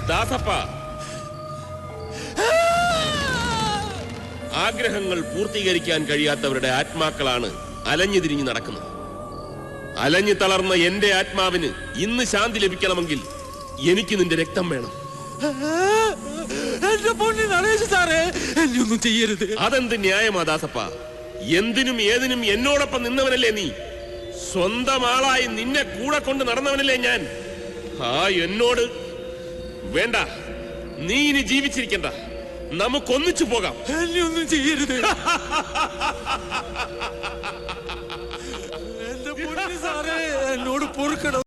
ദാസപ്പ, ആഗ്രഹങ്ങൾ പൂർത്തീകരിക്കാൻ കഴിയാത്തവരുടെ ആത്മാക്കളാണ് അലഞ്ഞു തിരിഞ്ഞു നടക്കുന്നത്. അലഞ്ഞു തളർന്ന എന്റെ ആത്മാവിന് ഇന്ന് ശാന്തി ലഭിക്കണമെങ്കിൽ എനിക്ക് നിന്റെ രക്തം വേണം. ഒന്നും ചെയ്യരുത്. അതെന്ത് ന്യായമാ ദാസപ്പ? എന്തിനും ഏതിനും എന്നോടൊപ്പം നിന്നവനല്ലേ നീ? സ്വന്തം ആളായി നിന്നെ കൂടെ കൊണ്ട് നടന്നവനല്ലേ ഞാൻ? എന്നോട് വേണ്ട, നീ ഇനി ജീവിച്ചിരിക്കണ്ട, നമുക്കൊന്നിച്ചു പോകാം. എന്നെ ഒന്നും ചെയ്യരുത്. എന്റെ പൊന്നു സാറേ, എന്നോട് പൊറുക്കണം.